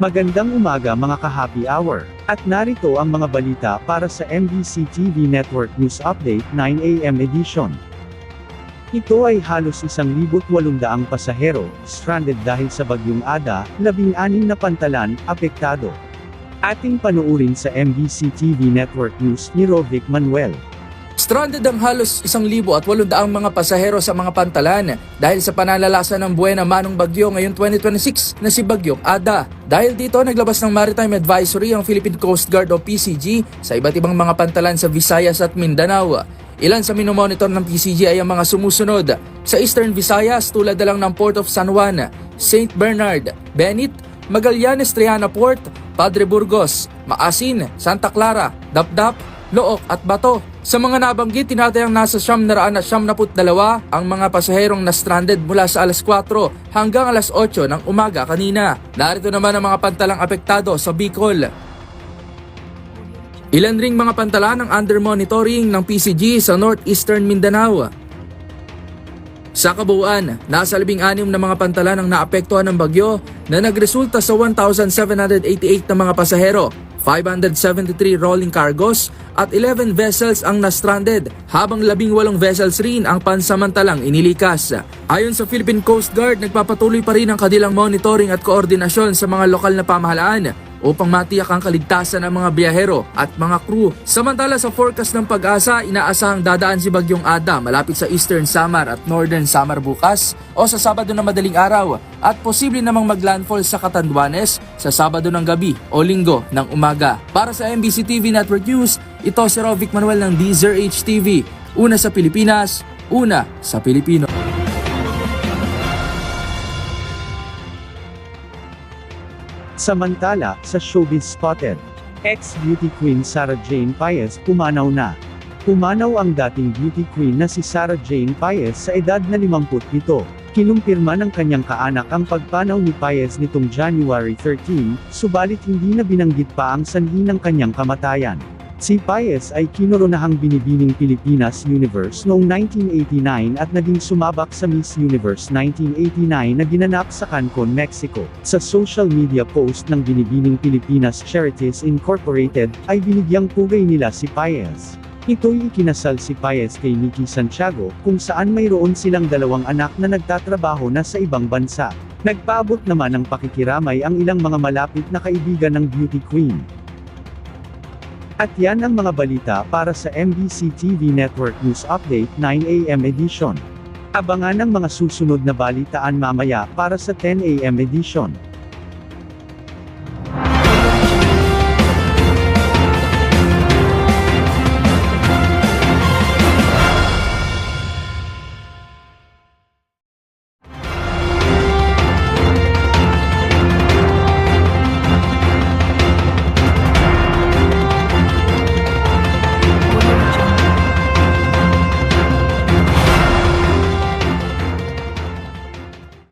Magandang umaga mga ka-happy hour. At narito ang mga balita para sa MBC TV Network News Update 9 AM edition. Ito ay halos 1,800 pasahero, stranded dahil sa bagyong Ada, 16 na pantalan, apektado. Ating panuurin sa MBC TV Network News ni Rovic Manuel. Stranded ang halos 1,800 mga pasahero sa mga pantalan dahil sa pananalasa ng buwan na manong bagyo ngayong 2026 na si Bagyong Ada. Dahil dito, naglabas ng Maritime Advisory ang Philippine Coast Guard o PCG sa iba't ibang mga pantalan sa Visayas at Mindanao. Ilan sa minomonitor ng PCG ay ang mga sumusunod. Sa Eastern Visayas, tulad na lang ng Port of San Juan, St. Bernard, Benit, Magallanes Triana Port, Padre Burgos, Maasin, Santa Clara, Dapdap, Look at Bato. Sa mga nabanggit, tinatayang nasa 972 ang mga pasaherong na-stranded mula sa alas 4 hanggang alas 8 ng umaga kanina. Narito naman ang mga pantalang apektado sa Bicol. Ilan ring mga pantalan ang under monitoring ng PCG sa Northeastern Mindanao. Sa kabuuan, nasa 16 na mga pantalan ang naapektuhan ng bagyo na nagresulta sa 1,788 na mga pasahero, 573 rolling cargos at 11 vessels ang na-stranded habang 18 vessels rin ang pansamantalang inilikas. Ayon sa Philippine Coast Guard, nagpapatuloy pa rin ang kanilang monitoring at koordinasyon sa mga lokal na pamahalaan upang matiyak ang kaligtasan ng mga biyahero at mga crew. Samantala sa forecast ng Pag-asa, inaasahang dadaan si Bagyong Ada malapit sa Eastern Samar at Northern Samar bukas o sa Sabado na madaling araw at posible namang maglandfall sa Catanduanes sa Sabado ng gabi o Linggo ng umaga. Para sa MBC TV Network News, ito si Rovic Manuel ng DZRH TV. Una sa Pilipinas, una sa Pilipino. Samantala, sa Showbiz Spotted, ex-beauty queen Sarah Jane Paez pumanaw na. Pumanaw ang dating beauty queen na si Sarah Jane Paez sa edad na 57. Kinumpirma ng kanyang kaanak ang pagpanaw ni Paez nitong January 13, subalit hindi na binanggit pa ang sanhi ng kanyang kamatayan. Si Paez ay kinoronahang binibining Pilipinas Universe noong 1989 at naging sumabak sa Miss Universe 1989 na ginanap sa Cancun, Mexico. Sa social media post ng Binibining Pilipinas Charities Incorporated, ay binigyang pugay nila si Paez. Ito'y ikinasal si Paez kay Nikki Santiago, kung saan mayroon silang 2 anak na nagtatrabaho na sa ibang bansa. Nagpaabot naman ng pakikiramay ang ilang mga malapit na kaibigan ng beauty queen. At yan ang mga balita para sa MBC TV Network News Update 9 AM edition. Abangan ang mga susunod na balitaan mamaya para sa 10 AM edition.